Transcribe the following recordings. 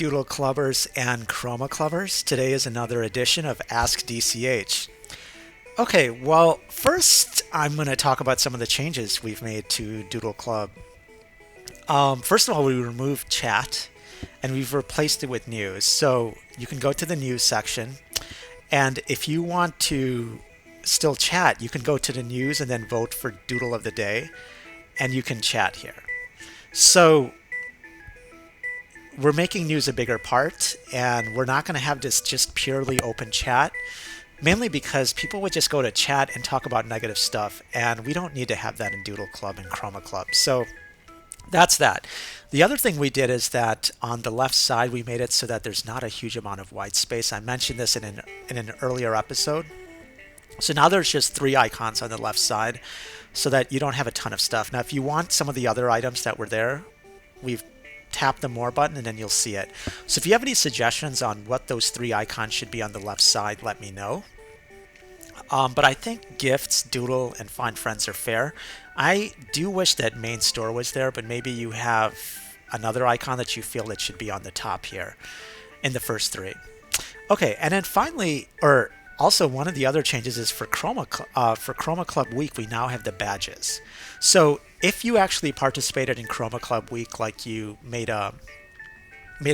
Doodle Clubbers and Chroma Clubbers. Today is another edition of Ask DCH. Okay, well, first I'm going to talk about some of the changes we've made to Doodle Club. First of all, we removed chat and we've replaced it with news. So you can go to the news section, and if you want to still chat, you can go to the news and then vote for Doodle of the Day, and you can chat here. So we're making news a bigger part, and we're not going to have this just purely open chat, mainly because people would just go to chat and talk about negative stuff, and we don't need to have that in Doodle Club and Chroma Club. So that's that. The other thing we did is that on the left side, we made it so that there's not a huge amount of white space. I mentioned this in an earlier episode. So now there's just 3 icons on the left side so that you don't have a ton of stuff. Now, if you want some of the other items that were there, we've tapped the more button and then you'll see it. So if you have any suggestions on what those 3 icons should be on the left side, let me know. But I think gifts, doodle, and find friends are fair. I do wish that main store was there, but maybe you have another icon that you feel that should be on the top here in the first 3. Okay, and then finally, or also one of the other changes is for Chroma Club Week, we now have the badges. So if you actually participated in Chroma Club Week, like you made a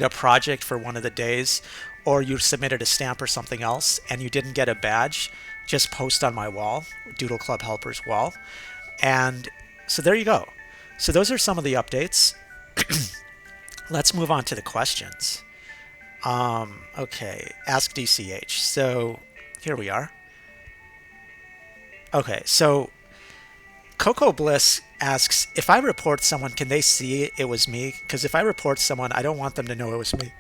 project for one of the days, or you submitted a stamp or something else, and you didn't get a badge, just post on my wall, Doodle Club Helpers wall. And so there you go. So those are some of the updates. Let's move on to the questions. Okay, Ask DCH. So here we are. Okay, so Coco Bliss asks, if I report someone, can they see it was me? Because if I report someone, I don't want them to know it was me.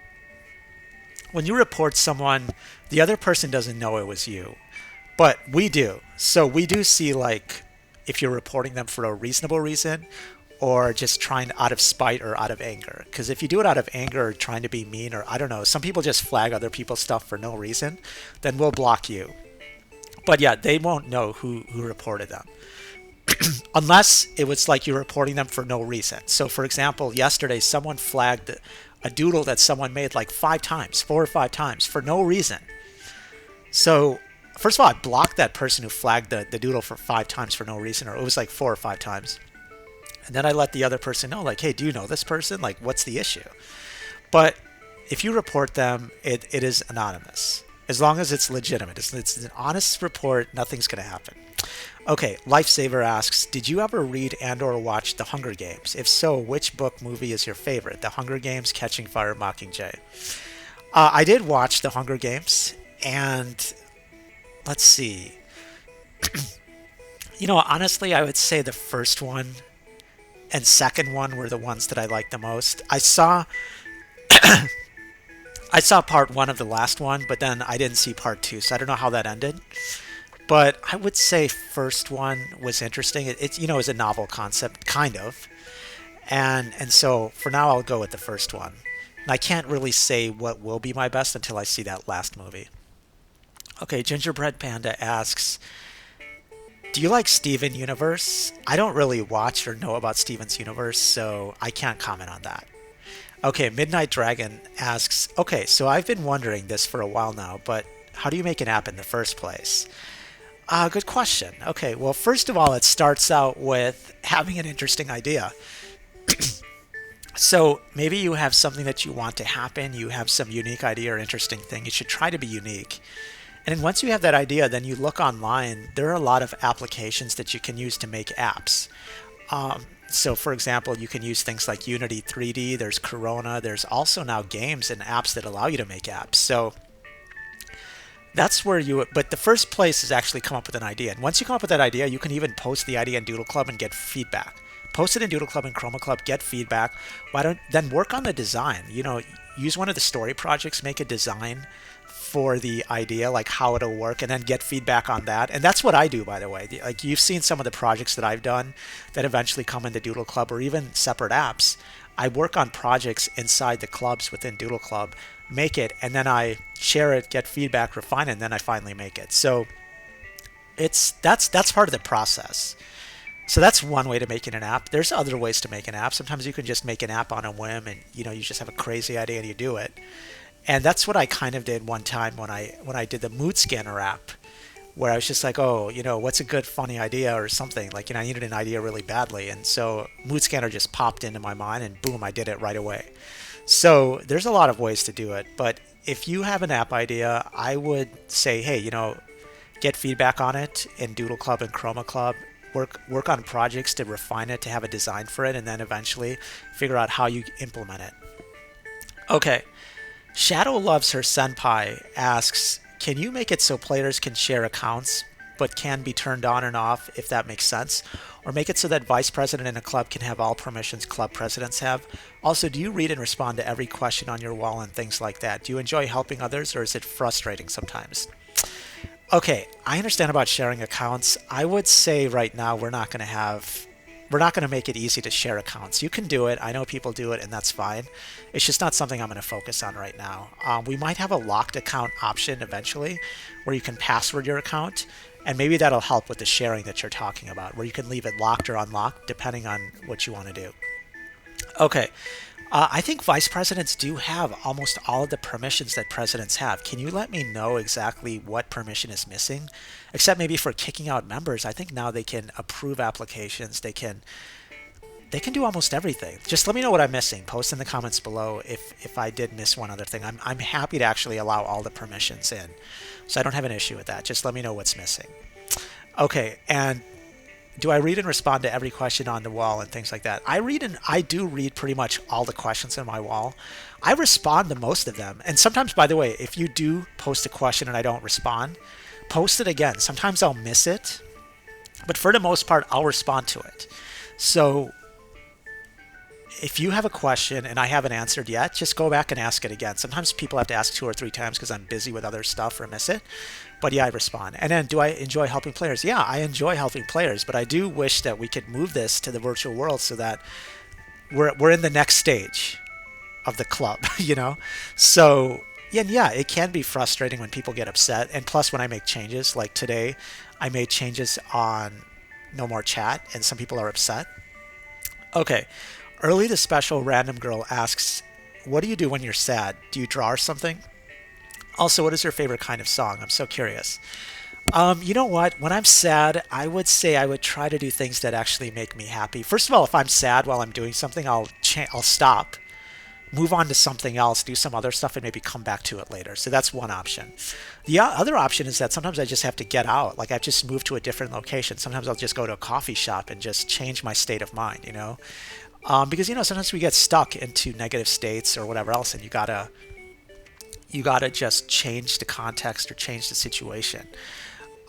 When you report someone, the other person doesn't know it was you. But we do. So we do see, like, if you're reporting them for a reasonable reason or just trying out of spite or out of anger. Because if you do it out of anger or trying to be mean, or I don't know, some people just flag other people's stuff for no reason, then we'll block you. But yeah, they won't know who reported them. Unless it was like you're reporting them for no reason. So for example, yesterday someone flagged a doodle that someone made like 5 times, 4 or 5 times for no reason. So first of all, I blocked that person who flagged the doodle for 5 times for no reason, or it was like 4 or 5 times. And then I let the other person know, like, hey, do you know this person? Like, what's the issue? But if you report them, it is anonymous. As long as it's legitimate. It's an honest report, nothing's going to happen. Okay, Lifesaver asks, did you ever read and or watch The Hunger Games? If so, which book movie is your favorite? The Hunger Games, Catching Fire, Mockingjay. I did watch The Hunger Games, and let's see. Honestly, I would say the first one and second one were the ones that I liked the most. I saw part 1 of the last one, but then I didn't see part 2, so I don't know how that ended. But I would say first one was interesting. It's a novel concept, kind of. And so for now, I'll go with the first one. And I can't really say what will be my best until I see that last movie. Okay, Gingerbread Panda asks, do you like Steven Universe? I don't really watch or know about Steven's Universe, so I can't comment on that. Okay, Midnight Dragon asks, okay, so I've been wondering this for a while now, but how do you make an app in the first place? Good question. Okay, well, first of all, it starts out with having an interesting idea. So maybe you have something that you want to happen, you have some unique idea or interesting thing, you should try to be unique. And then once you have that idea, then you look online, there are a lot of applications that you can use to make apps. So for example, you can use things like Unity 3D, there's Corona, there's also now games and apps that allow you to make apps. So that's where but the first place is actually come up with an idea. And once you come up with that idea, you can even post the idea in Doodle Club and get feedback. Post it in Doodle Club and Chroma Club, get feedback. Then work on the design? Use one of the story projects, make a design for the idea, like how it'll work, and then get feedback on that. And that's what I do, by the way. Like, you've seen some of the projects that I've done that eventually come into Doodle Club, or even separate apps. I work on projects inside the clubs within Doodle Club, make it, and then I share it, get feedback, refine it, and then I finally make it. So that's part of the process. So that's one way to making an app. There's other ways to make an app. Sometimes you can just make an app on a whim and you just have a crazy idea and you do it. And that's what I kind of did one time when I did the mood scanner app, where I was just like, oh, what's a good funny idea or something? Like, I needed an idea really badly. And so mood scanner just popped into my mind and boom, I did it right away. So there's a lot of ways to do it, but if you have an app idea, I would say, hey, get feedback on it in Doodle Club and Chroma Club. Work on projects to refine it, to have a design for it, and then eventually figure out how you implement it. Okay, Shadow Loves Her Senpai asks, can you make it so players can share accounts but can be turned on and off if that makes sense? Or make it so that vice president in a club can have all permissions club presidents have? Also, do you read and respond to every question on your wall and things like that? Do you enjoy helping others or is it frustrating sometimes? Okay, I understand about sharing accounts. I would say right now we're not going to make it easy to share accounts. You can do it. I know people do it, and that's fine. It's just not something I'm going to focus on right now. We might have a locked account option eventually where you can password your account, and maybe that'll help with the sharing that you're talking about, where you can leave it locked or unlocked depending on what you want to do. Okay, I think vice presidents do have almost all of the permissions that presidents have. Can you let me know exactly what permission is missing? Except maybe for kicking out members. I think now they can approve applications. They can do almost everything. Just let me know what I'm missing. Post in the comments below if I did miss one other thing. I'm happy to actually allow all the permissions in. So I don't have an issue with that. Just let me know what's missing. Okay, and do I read and respond to every question on the wall and things like that? I do read pretty much all the questions on my wall. I respond to most of them. And sometimes, by the way, if you do post a question and I don't respond, post it again. Sometimes I'll miss it, but for the most part, I'll respond to it. So if you have a question and I haven't answered yet, just go back and ask it again. Sometimes people have to ask 2 or 3 times because I'm busy with other stuff or miss it. But yeah, I respond. And then do I enjoy helping players? Yeah, I enjoy helping players, but I do wish that we could move this to the virtual world so that we're in the next stage of the club, So yeah, it can be frustrating when people get upset. And plus when I make changes, like today, I made changes on no more chat and some people are upset. Okay. Early the special random girl asks, what do you do when you're sad? Do you draw or something? Also, what is your favorite kind of song? I'm so curious. You know what? When I'm sad, I would say I would try to do things that actually make me happy. First of all, if I'm sad while I'm doing something, I'll stop, move on to something else, do some other stuff, and maybe come back to it later. So that's one option. The other option is that sometimes I just have to get out. Like I've just moved to a different location. Sometimes I'll just go to a coffee shop and just change my state of mind. Because sometimes we get stuck into negative states or whatever else, and you gotta just change the context or change the situation.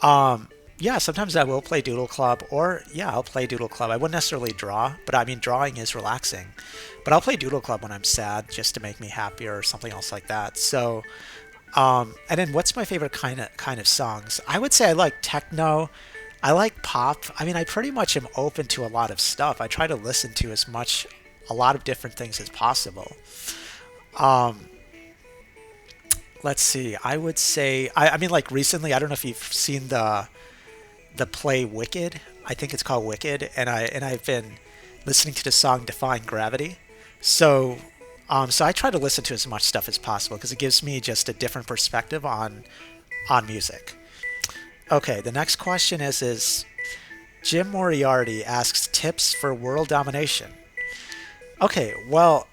Yeah, sometimes I will play Doodle Club, or yeah, I'll play Doodle Club. I wouldn't necessarily draw, but I mean drawing is relaxing. But I'll play Doodle Club when I'm sad, just to make me happier or something else like that. So, and then what's my favorite kind of songs? I would say I like techno. I like pop. I mean, I pretty much am open to a lot of stuff. I try to listen to a lot of different things as possible. Um, let's see. I would say, I mean, like recently, I don't know if you've seen the play Wicked. I think it's called Wicked, and I've been listening to the song Defying Gravity. So, so I try to listen to as much stuff as possible because it gives me just a different perspective on music. Okay, the next question is Jim Moriarty asks tips for world domination. Okay, well,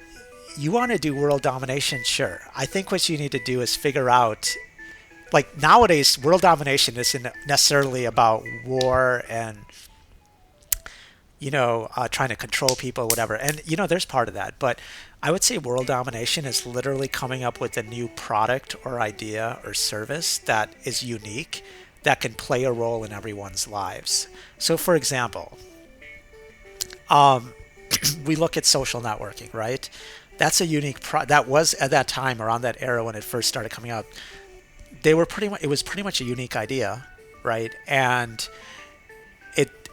you want to do world domination? Sure. I think what you need to do is figure out, like nowadays, world domination isn't necessarily about war and, trying to control people, whatever. And, there's part of that. But I would say world domination is literally coming up with a new product or idea or service that is unique, that can play a role in everyone's lives. So, for example, we look at social networking, right? That's a unique that was at that time, around that era when it first started coming out. It was pretty much a unique idea, right? And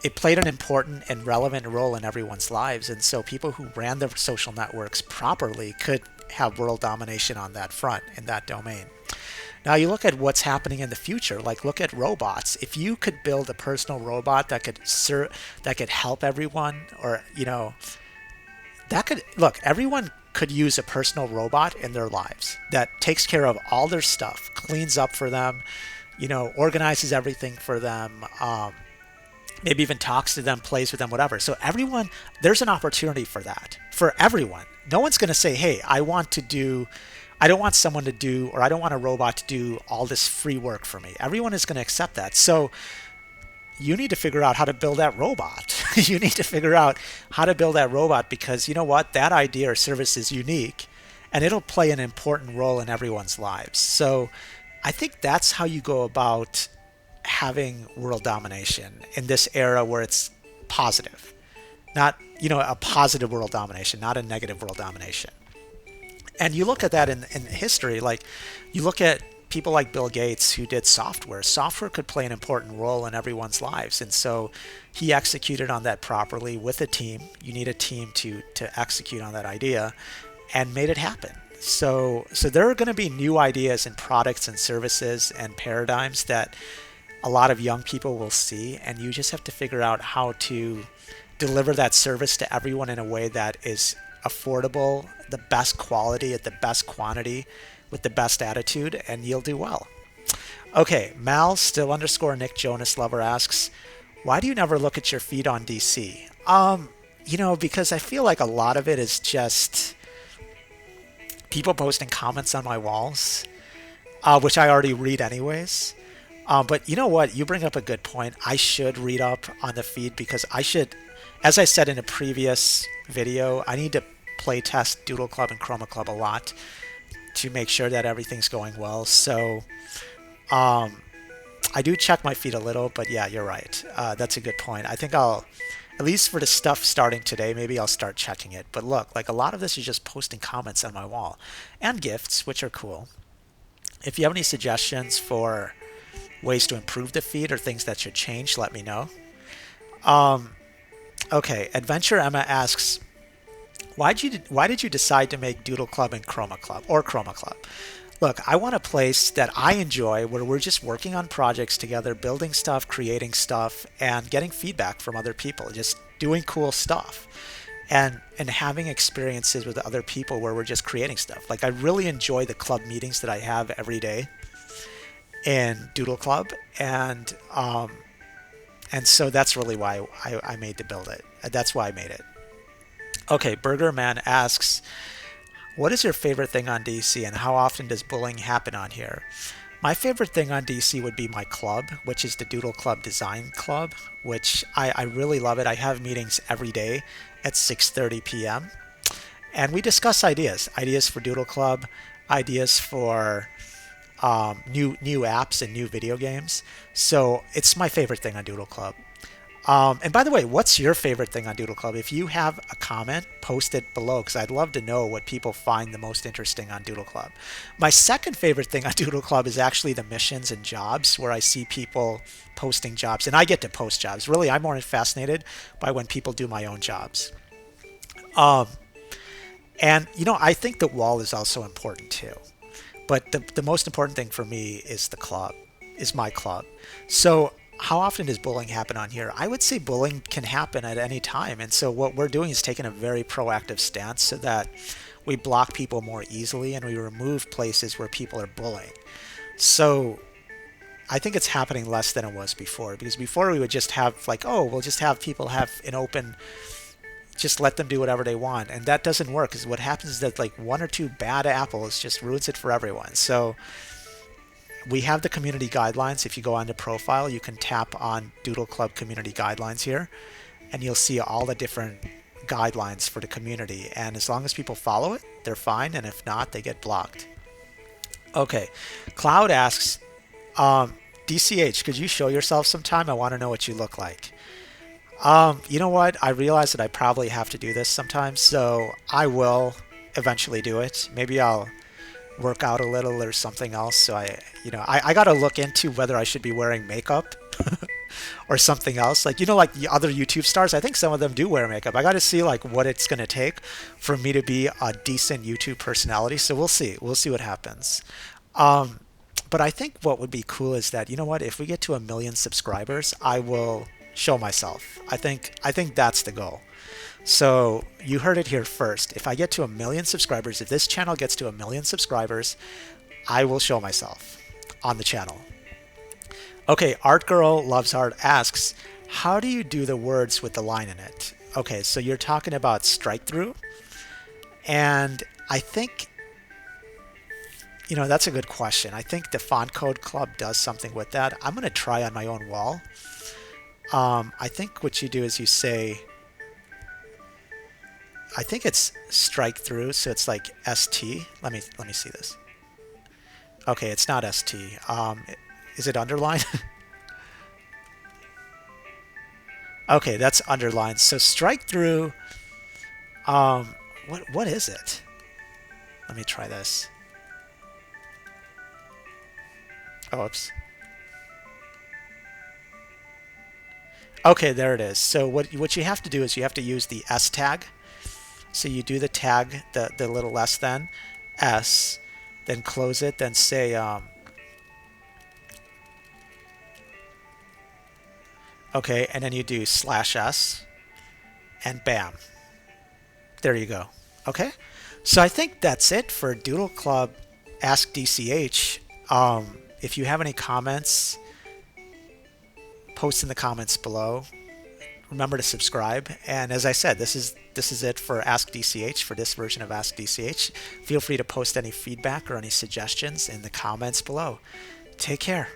it played an important and relevant role in everyone's lives. And so people who ran the social networks properly could have world domination on that front, in that domain. Now you look at what's happening in the future. Like look at robots. If you could build a personal robot that could that could help everyone, or that could look, everyone could use a personal robot in their lives that takes care of all their stuff, cleans up for them, organizes everything for them, maybe even talks to them, plays with them, whatever. So everyone, there's an opportunity for that for everyone. No one's going to say, hey, I don't want someone to do, or I don't want a robot to do all this free work for me. Everyone is going to accept that. So you need to figure out how to build that robot. You need to figure out how to build that robot, because you know what? That idea or service is unique and it'll play an important role in everyone's lives. So I think that's how you go about having world domination in this era where it's positive. Not, a positive world domination, not a negative world domination. And you look at that in history, like you look at people like Bill Gates who did software. Software could play an important role in everyone's lives. And so he executed on that properly with a team. You need a team to execute on that idea, and made it happen. So there are going to be new ideas and products and services and paradigms that a lot of young people will see, and you just have to figure out how to deliver that service to everyone in a way that is affordable, the best quality at the best quantity, with the best attitude, and you'll do well. Okay, Mal still underscore Nick Jonas Lover asks, why do you never look at your feed on DC? Because I feel like a lot of it is just people posting comments on my walls, which I already read anyways. But you know what? You bring up a good point. I should read up on the feed, because I should, as I said in a previous video, I need to play test Doodle Club and Chroma Club a lot to make sure that everything's going well. So I do check my feed a little, but yeah, you're right. That's a good point. I think I'll, at least for the stuff starting today, maybe I'll start checking it. But look, like a lot of this is just posting comments on my wall and gifts, which are cool. If you have any suggestions for ways to improve the feed or things that should change, let me know. Okay, Adventure Emma asks, why did you decide to make Doodle Club and Chroma Club, or Chroma Club? Look, I want a place that I enjoy where we're just working on projects together, building stuff, creating stuff, and getting feedback from other people, just doing cool stuff. And having experiences with other people where we're just creating stuff. Like I really enjoy the club meetings that I have every day in Doodle Club, and so that's really why I made to build it. That's why I made it. Okay, Burger Man asks, what is your favorite thing on DC, and how often does bullying happen on here? My favorite thing on DC would be my club, which is the Doodle Club Design Club, which I really love it. I have meetings every day at 6:30 p.m. and we discuss ideas for Doodle Club, ideas for new apps and new video games. So it's my favorite thing on Doodle Club. And by the way, what's your favorite thing on Doodle Club? If you have a comment, post it below, because I'd love to know what people find the most interesting on Doodle Club. My second favorite thing on Doodle Club is actually the missions and jobs, where I see people posting jobs, and I get to post jobs. Really, I'm more fascinated by when people do my own jobs. And, I think the wall is also important too. But the most important thing for me is the club, is my club. So how often does bullying happen on here? I would say bullying can happen at any time. And so what we're doing is taking a very proactive stance so that we block people more easily and we remove places where people are bullying. So I think it's happening less than it was before, because before we would just have like, oh, we'll just have people have an open, just let them do whatever they want. And that doesn't work, because what happens is that like one or two bad apples just ruins it for everyone. So we have the community guidelines. If you go on the profile, you can tap on Doodle Club community guidelines here, and you'll see all the different guidelines for the community. And as long as people follow it, they're fine. And if not, they get blocked. Okay. Cloud asks, DCH, could you show yourself sometime? I want to know what you look like. You know what? I realize that I probably have to do this sometimes, so I will eventually do it. Maybe I'll work out a little or something else. So I got to look into whether I should be wearing makeup or something else. Like, like the other YouTube stars, I think some of them do wear makeup. I got to see like what it's going to take for me to be a decent YouTube personality. So we'll see. We'll see what happens. But I think what would be cool is that, you know what, if we get to 1 million subscribers, I will show myself. I think that's the goal. So you heard it here first. If I get to 1 million subscribers, if this channel gets to 1 million subscribers, I will show myself on the channel. Okay, Art Girl Loves Art asks, how do you do the words with the line in it? Okay, so you're talking about strike through. And I think, that's a good question. I think the Font Code Club does something with that. I'm going to try on my own wall. I think what you do is you say, I think it's strike through, so it's like ST. Let me see this. Okay, it's not ST. Is it underlined? Okay, that's underlined. So strike through. What is it? Let me try this. Oh, oops. Okay, there it is. So what you have to do is you have to use the S tag. So you do the tag, the little s, then S, then close it, then say okay, and then you do /s, and bam, there you go. Okay, so I think that's it for Doodle Club Ask DCH. If you have any comments, post in the comments below. Remember to subscribe. And as I said, this is it for Ask DCH, for this version of Ask DCH. Feel free to post any feedback or any suggestions in the comments below. Take care.